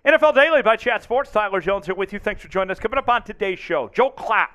NFL Daily by Chat Sports. Tyler Jones here with you. Thanks for joining us. Coming up on today's show, Joel Klatt,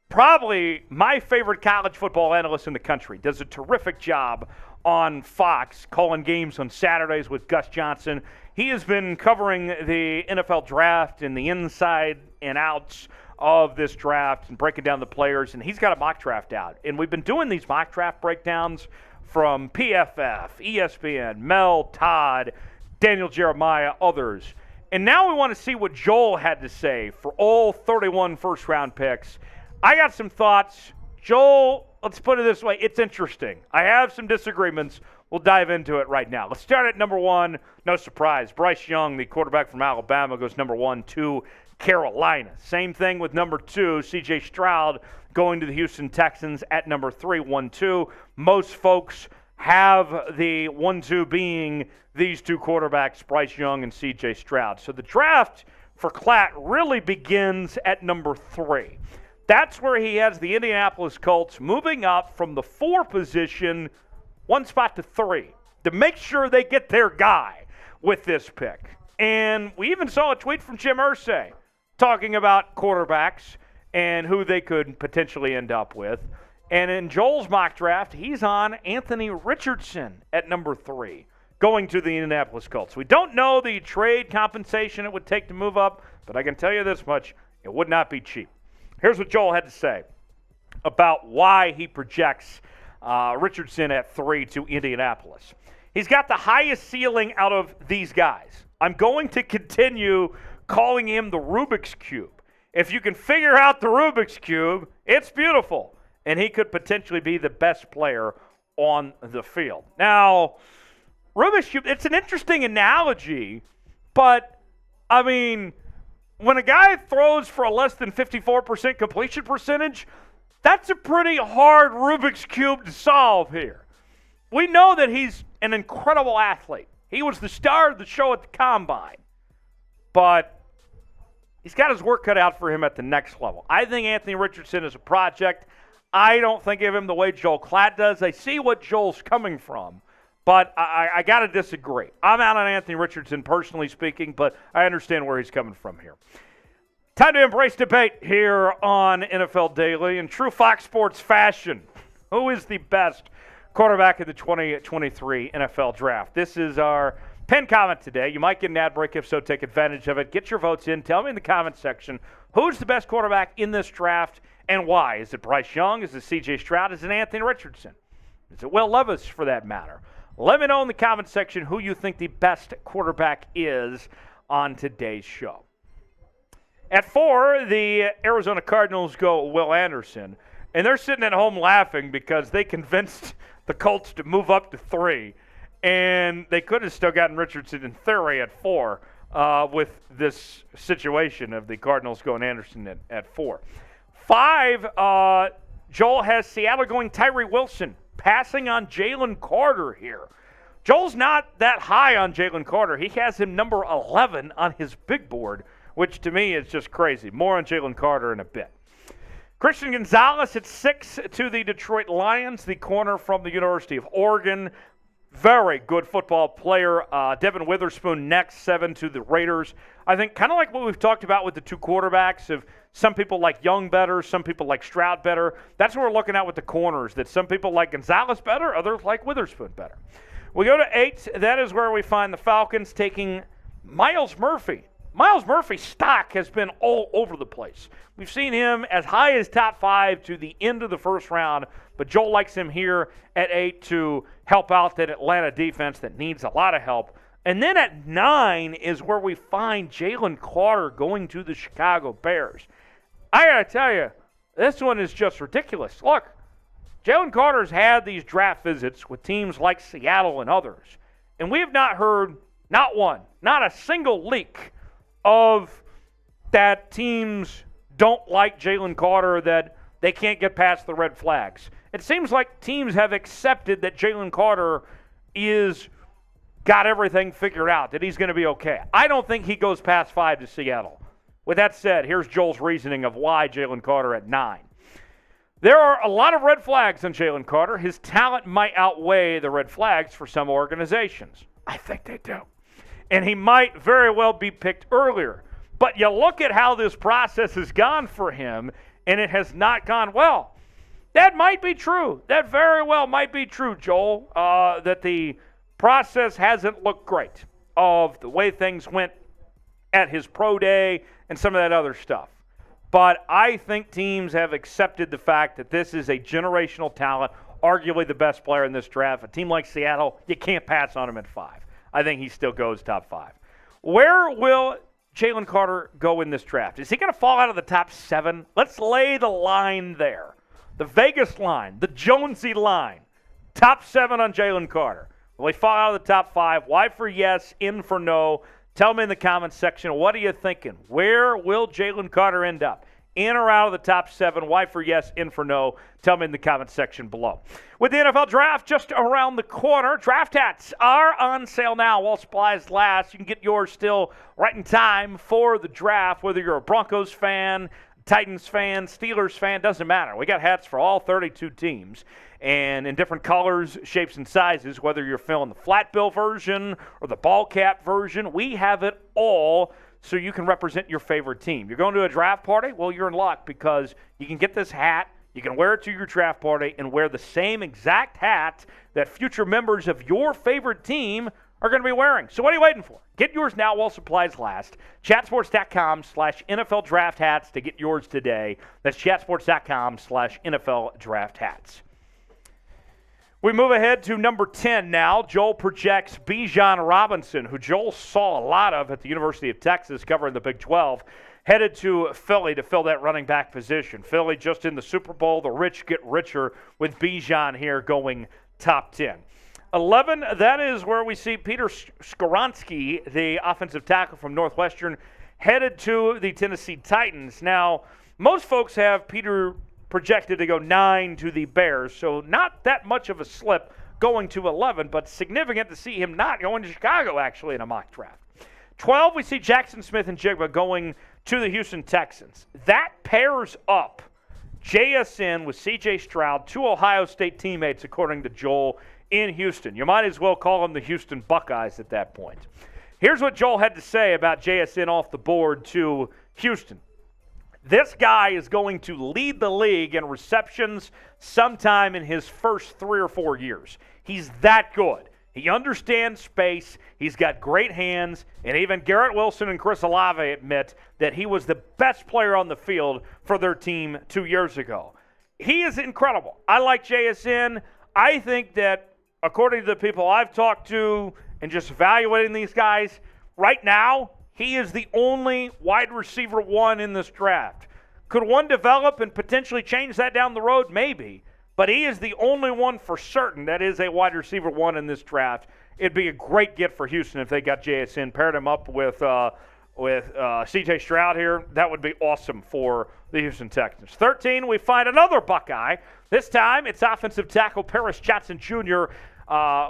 probably my favorite college football analyst in the country, does a terrific job on Fox, calling games on Saturdays with Gus Johnson. He has been covering the NFL draft and the inside and outs of this draft and breaking down the players, and he's got a mock draft out. And we've been doing these mock draft breakdowns from PFF, ESPN, Mel, Todd, Daniel Jeremiah, others. And now we want to see what Joel had to say for all 31 first-round picks. I got some thoughts. Joel, let's put it this way. It's interesting. I have some disagreements. We'll dive into it right now. Let's start at number one. No surprise. Bryce Young, the quarterback from Alabama, goes number 1 to Carolina. Same thing with number 2, C.J. Stroud, going to the Houston Texans at number 3, 1-2. Most folks have the 1-2 being these two quarterbacks, Bryce Young and C.J. Stroud. So the draft for Klatt really begins at number 3. That's where he has the Indianapolis Colts moving up from the 4 position, one spot to 3, to make sure they get their guy with this pick. And we even saw a tweet from Jim Irsay talking about quarterbacks and who they could potentially end up with. And in Joel's mock draft, he's on Anthony Richardson at number 3, going to the Indianapolis Colts. We don't know the trade compensation it would take to move up, but I can tell you this much, it would not be cheap. Here's what Joel had to say about why he projects Richardson at 3 to Indianapolis. He's got the highest ceiling out of these guys. I'm going to continue calling him the Rubik's Cube. If you can figure out the Rubik's Cube, it's beautiful. And he could potentially be the best player on the field. Now, Rubik's Cube, it's an interesting analogy, but, I mean, when a guy throws for a less than 54% completion percentage, that's a pretty hard Rubik's Cube to solve here. We know that he's an incredible athlete. He was the star of the show at the Combine. But he's got his work cut out for him at the next level. I think Anthony Richardson is a project. I don't think of him the way Joel Klatt does. I see what Joel's coming from, but I got to disagree. I'm out on Anthony Richardson, personally speaking, but I understand where he's coming from here. Time to embrace debate here on NFL Daily. In true Fox Sports fashion, who is the best quarterback in the 2023 NFL Draft? This is our pinned comment today. You might get an ad break. If so, take advantage of it. Get your votes in. Tell me in the comment section who's the best quarterback in this draft and why. Is it Bryce Young? Is it C.J. Stroud? Is it Anthony Richardson? Is it Will Levis, for that matter? Let me know in the comment section who you think the best quarterback is on today's show. At 4, the Arizona Cardinals go Will Anderson, and they're sitting at home laughing because they convinced the Colts to move up to 3, and they could have still gotten Richardson in theory at 4 with this situation of the Cardinals going Anderson at 4. 5, Joel has Seattle going Tyree Wilson, passing on Jalen Carter here. Joel's not that high on Jalen Carter. He has him number 11 on his big board, which to me is just crazy. More on Jalen Carter in a bit. Christian Gonzalez at 6 to the Detroit Lions, the corner from the University of Oregon. Very good football player. Devon Witherspoon next, 7 to the Raiders. I think kind of like what we've talked about with the two quarterbacks, of some people like Young better, some people like Stroud better. That's what we're looking at with the corners, that some people like Gonzalez better, others like Witherspoon better. We go to 8. That is where we find the Falcons taking Myles Murphy. Myles Murphy's stock has been all over the place. We've seen him as high as top 5 to the end of the first round, but Joel likes him here at 8 to help out that Atlanta defense that needs a lot of help. And then at 9 is where we find Jalen Carter going to the Chicago Bears. I got to tell you, this one is just ridiculous. Look, Jalen Carter's had these draft visits with teams like Seattle and others, and we have not heard, not one, not a single leak of that teams don't like Jalen Carter, that they can't get past the red flags. It seems like teams have accepted that Jalen Carter is got everything figured out, that he's going to be okay. I don't think he goes past 5 to Seattle. With that said, here's Joel's reasoning of why Jalen Carter at 9. There are a lot of red flags on Jalen Carter. His talent might outweigh the red flags for some organizations. I think they do. and he might very well be picked earlier. But you look at how this process has gone for him, and it has not gone well. That might be true. That very well might be true, Joel, that the process hasn't looked great of the way things went at his pro day and some of that other stuff. But I think teams have accepted the fact that this is a generational talent, arguably the best player in this draft. A team like Seattle, you can't pass on him at 5. I think he still goes top 5. Where will Jalen Carter go in this draft? Is he going to fall out of the top 7? Let's lay the line there. The Vegas line, the Jonesy line. Top 7 on Jalen Carter. Will he fall out of the top 5? Y for yes, in for no. Tell me in the comments section, what are you thinking? Where will Jalen Carter end up? In or out of the top 7? Y for yes, in for no. Tell me in the comments section below. With the NFL Draft just around the corner, draft hats are on sale now while supplies last. You can get yours still right in time for the draft, whether you're a Broncos fan, Titans fan, Steelers fan, doesn't matter. We got hats for all 32 teams and in different colors, shapes, and sizes, whether you're feeling the flat bill version or the ball cap version. We have it all so you can represent your favorite team. You're going to a draft party? Well, you're in luck because you can get this hat, you can wear it to your draft party, and wear the same exact hat that future members of your favorite team are going to be wearing. So what are you waiting for? Get yours now while supplies last. Chatsports.com/NFL Draft Hats to get yours today. That's chatsports.com/NFL Draft Hats. We move ahead to number 10 now. Joel projects Bijan Robinson, who Joel saw a lot of at the University of Texas covering the Big 12, headed to Philly to fill that running back position. Philly just in the Super Bowl. The rich get richer with Bijan here going top 10. 11, that is where we see Peter Skoronski, the offensive tackle from Northwestern, headed to the Tennessee Titans. Now, most folks have Peter projected to go 9 to the Bears, so not that much of a slip going to 11, but significant to see him not going to Chicago, actually, in a mock draft. 12, we see Jackson Smith-Njigba going to the Houston Texans. That pairs up JSN with C.J. Stroud, 2 Ohio State teammates, according to Joel, in Houston. You might as well call them the Houston Buckeyes at that point. Here's what Joel had to say about JSN off the board to Houston. This guy is going to lead the league in receptions sometime in his first 3 or 4 years. He's that good. He understands space. He's got great hands. And even Garrett Wilson and Chris Olave admit that he was the best player on the field for their team 2 years ago. He is incredible. I like JSN. I think that according to the people I've talked to and just evaluating these guys, right now, he is the only wide receiver 1 in this draft. Could one develop and potentially change that down the road? Maybe. But he is the only one for certain that is a wide receiver 1 in this draft. It'd be a great get for Houston if they got JSN, paired him up with C.J. Stroud here. That would be awesome for the Houston Texans. 13, we find another Buckeye. This time, it's offensive tackle Paris Johnson Jr.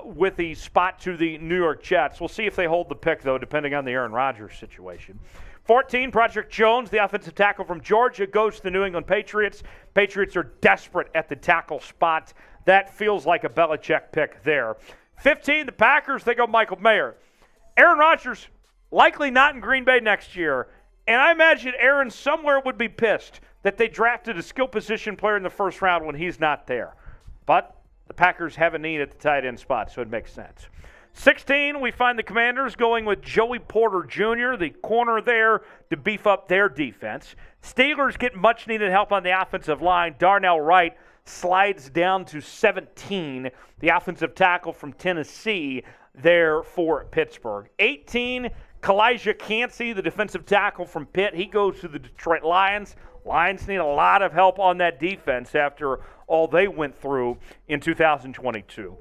With the spot to the New York Jets. We'll see if they hold the pick, though, depending on the Aaron Rodgers situation. 14, Broderick Jones, the offensive tackle from Georgia, goes to the New England Patriots. Patriots are desperate at the tackle spot. That feels like a Belichick pick there. 15, the Packers, they go Michael Mayer. Aaron Rodgers, likely not in Green Bay next year. And I imagine Aaron somewhere would be pissed that they drafted a skill position player in the first round when he's not there. But the Packers have a need at the tight end spot, so it makes sense. 16, we find the Commanders going with Joey Porter Jr., the corner there, to beef up their defense. Steelers get much-needed help on the offensive line. Darnell Wright slides down to 17, the offensive tackle from Tennessee there for Pittsburgh. 18, Kalijah Cansey, the defensive tackle from Pitt. He goes to the Detroit Lions. Lions need a lot of help on that defense after all they went through in 2022.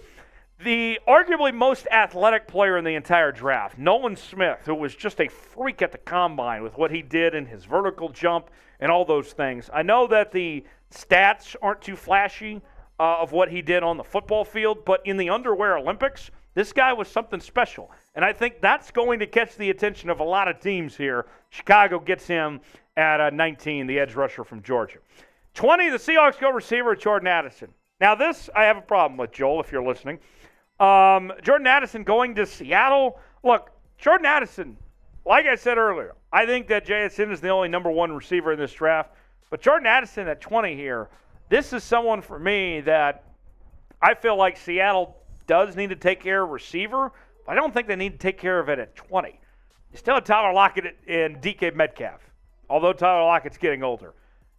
The arguably most athletic player in the entire draft, Nolan Smith, who was just a freak at the combine with what he did in his vertical jump and all those things. I know that the stats aren't too flashy of what he did on the football field, but in the underwear Olympics, this guy was something special. And I think that's going to catch the attention of a lot of teams here. Chicago gets him at 19, the edge rusher from Georgia. 20, the Seahawks go receiver Jordan Addison. Now this I have a problem with, Joel, if you're listening. Jordan Addison going to Seattle. Look, Jordan Addison, like I said earlier, I think that JSN is the only number one receiver in this draft. But Jordan Addison at 20 here, this is someone for me that I feel like Seattle does need to take care of receiver, but I don't think they need to take care of it at 20. You still have Tyler Lockett and DK Metcalf, although Tyler Lockett's getting older.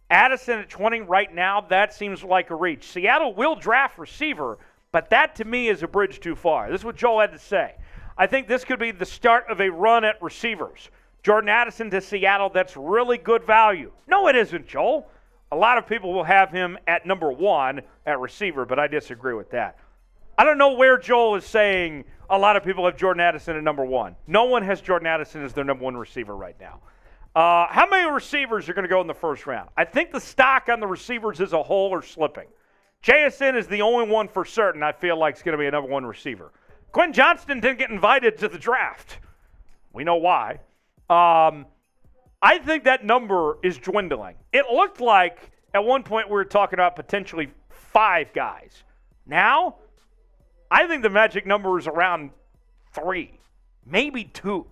Addison at 20 right now, that seems like a reach. Seattle will draft receiver, but that to me is a bridge too far. This is what Joel had to say. I think this could be the start of a run at receivers. Jordan Addison to Seattle, that's really good value. No, it isn't, Joel. A lot of people will have him at number one at receiver, but I disagree with that. I don't know where Joel is saying a lot of people have Jordan Addison at number one. No one has Jordan Addison as their number one receiver right now. How many receivers are going to go in the first round? I think the stock on the receivers as a whole are slipping. JSN is the only one for certain I feel like is going to be a number one receiver. Quentin Johnston didn't get invited to the draft. We know why. I think that number is dwindling. It looked like at one point we were talking about potentially 5 guys. Now, I think the magic number is around 3, maybe 2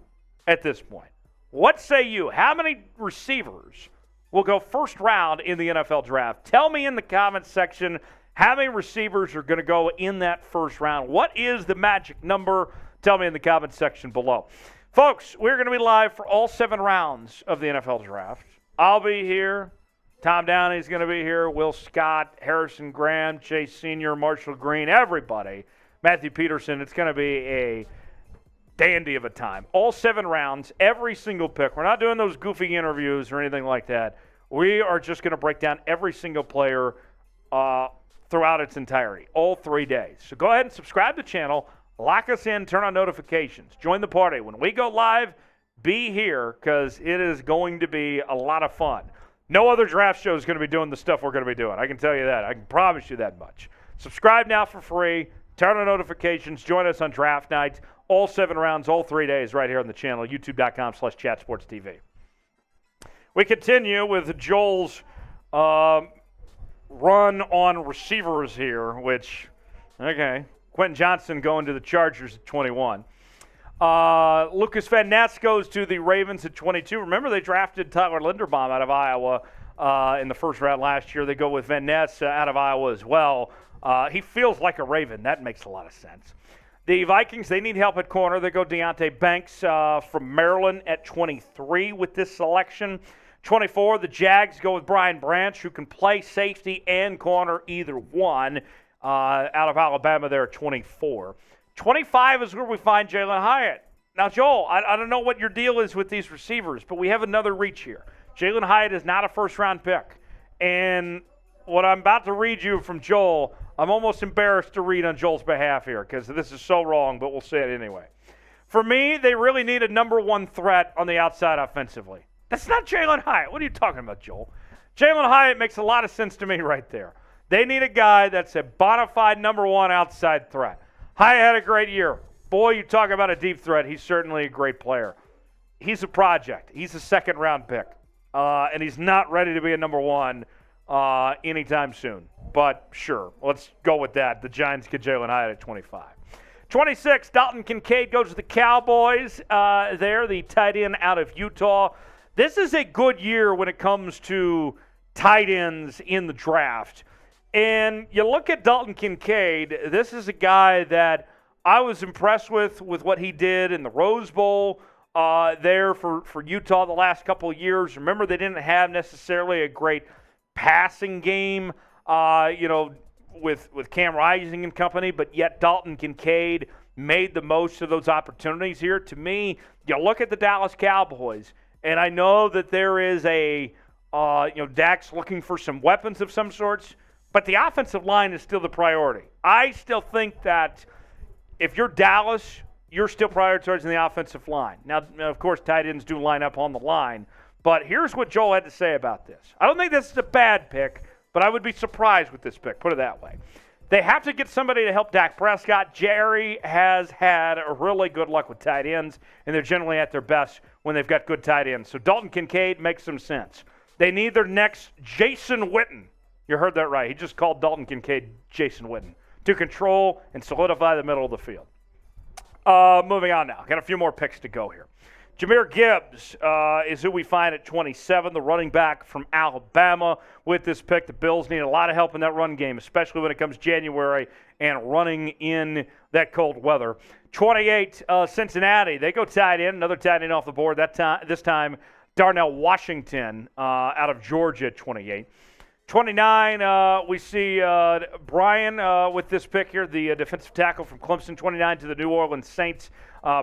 at this point. What say you? How many receivers will go first round in the NFL draft? Tell me in the comments section how many receivers are going to go in that first round. What is the magic number? Tell me in the comments section below. Folks, we're going to be live for all 7 rounds of the NFL draft. I'll be here. Tom Downey's going to be here. Will Scott, Harrison Graham, Chase Sr., Marshall Green, everybody. Matthew Peterson. It's going to be a dandy of a time. All 7 rounds, every single pick. We're not doing those goofy interviews or anything like that. We are just going to break down every single player throughout its entirety, all 3 days. So go ahead and subscribe to the channel, lock us in, turn on notifications, join the party. When we go live, be here because it is going to be a lot of fun. No other draft show is going to be doing the stuff we're going to be doing. I can tell you that. I can promise you that much. Subscribe now for free. Turn on notifications. Join us on draft nights. All 7 rounds, all 3 days right here on the channel, youtube.com/chatsportstv. We continue with Joel's run on receivers here, which, okay, Quentin Johnston going to the Chargers at 21. Lucas Van Ness goes to the Ravens at 22. Remember, they drafted Tyler Linderbaum out of Iowa in the first round last year. They go with Van Ness out of Iowa as well. He feels like a Raven. That makes a lot of sense. The Vikings, they need help at corner. They go Deonte Banks from Maryland at 23 with this selection. 24, the Jags go with Brian Branch, who can play safety and corner, either one, out of Alabama there at 24. 25 is where we find Jalen Hyatt. Now, Joel, I don't know what your deal is with these receivers, but we have another reach here. Jalen Hyatt is not a first-round pick. And what I'm about to read you from Joel, I'm almost embarrassed to read on Joel's behalf here because this is so wrong, but we'll say it anyway. For me, they really need a number one threat on the outside offensively. That's not Jalen Hyatt. What are you talking about, Joel? Jalen Hyatt makes a lot of sense to me right there. They need a guy that's a bona fide number one outside threat. Hyatt had a great year. Boy, you talk about a deep threat. He's certainly a great player. He's a project. He's a second-round pick, and he's not ready to be a number one anytime soon. But sure, let's go with that. The Giants get Jalen Hyatt at 25. 26, Dalton Kincaid goes to the Cowboys there, the tight end out of Utah. This is a good year when it comes to tight ends in the draft. And you look at Dalton Kincaid, this is a guy that I was impressed with what he did in the Rose Bowl there for Utah the last couple of years. Remember, they didn't have necessarily a great passing game, with Cam Rising and company, but yet Dalton Kincaid made the most of those opportunities here. To me, you look at the Dallas Cowboys, and I know that there is Dak's looking for some weapons of some sorts, but the offensive line is still the priority. I still think that if you're Dallas, you're still prioritizing the offensive line. Now, of course, tight ends do line up on the line, but here's what Joel had to say about this. I don't think this is a bad pick, but I would be surprised with this pick, put it that way. They have to get somebody to help Dak Prescott. Jerry has had a really good luck with tight ends, and they're generally at their best when they've got good tight ends. So Dalton Kincaid makes some sense. They need their next Jason Witten. You heard that right. He just called Dalton Kincaid Jason Witten to control and solidify the middle of the field. Moving on now. Got a few more picks to go here. Jahmyr Gibbs is who we find at 27, the running back from Alabama. With this pick, the Bills need a lot of help in that run game, especially when it comes January and running in that cold weather. 28, Cincinnati. They go tight end, another tight end off the board. This time, Darnell Washington out of Georgia at 28. 29, we see Brian with this pick here, the defensive tackle from Clemson. 29 to the New Orleans Saints.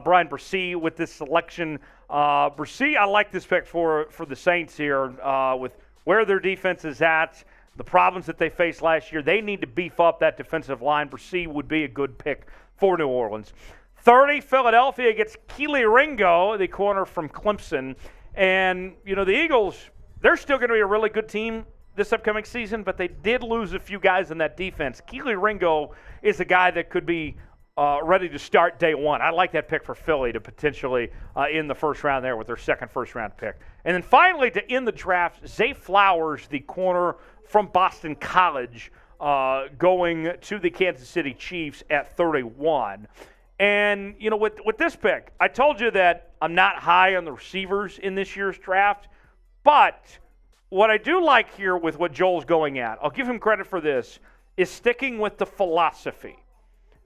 Brian Bresee with this selection. Bresee, I like this pick for the Saints here with where their defense is at, the problems that they faced last year. They need to beef up that defensive line. Bresee would be a good pick for New Orleans. 30, Philadelphia gets Kelee Ringo, the corner from Clemson. And, the Eagles, they're still going to be a really good team this upcoming season, but they did lose a few guys in that defense. Kelee Ringo is a guy that could be ready to start day one. I like that pick for Philly to potentially in the first round there with their second first-round pick. And then finally, to end the draft, Zay Flowers, the corner from Boston College, going to the Kansas City Chiefs at 31. And, with this pick, I told you that I'm not high on the receivers in this year's draft, but what I do like here with what Joel's going at, I'll give him credit for this, is sticking with the philosophy.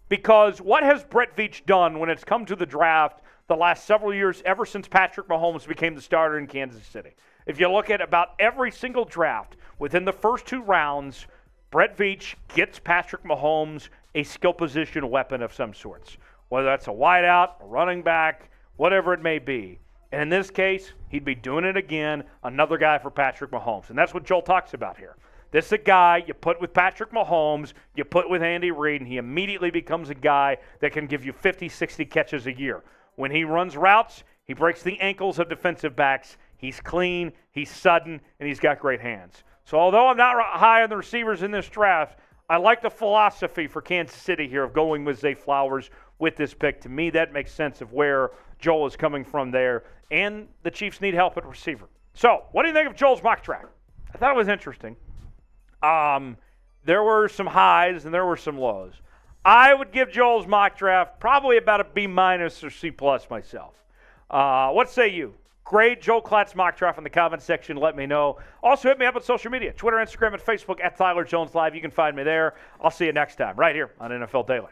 Because what has Brett Veach done when it's come to the draft the last several years, ever since Patrick Mahomes became the starter in Kansas City? If you look at about every single draft, within the first two rounds, Brett Veach gets Patrick Mahomes a skill position weapon of some sorts. Whether that's a wideout, a running back, whatever it may be. And in this case, he'd be doing it again, another guy for Patrick Mahomes. And that's what Joel talks about here. This is a guy you put with Patrick Mahomes, you put with Andy Reid, and he immediately becomes a guy that can give you 50, 60 catches a year. When he runs routes, he breaks the ankles of defensive backs. He's clean, he's sudden, and he's got great hands. So although I'm not high on the receivers in this draft, I like the philosophy for Kansas City here of going with Zay Flowers with this pick. To me, that makes sense of where Joel is coming from there. And the Chiefs need help at receiver. So, what do you think of Joel's mock draft? I thought it was interesting. There were some highs and there were some lows. I would give Joel's mock draft probably about a B- or C+ myself. What say you? Grade Joel Klatt's mock draft in the comment section. Let me know. Also, hit me up on social media, Twitter, Instagram, and Facebook at Tyler Jones Live. You can find me there. I'll see you next time right here on NFL Daily.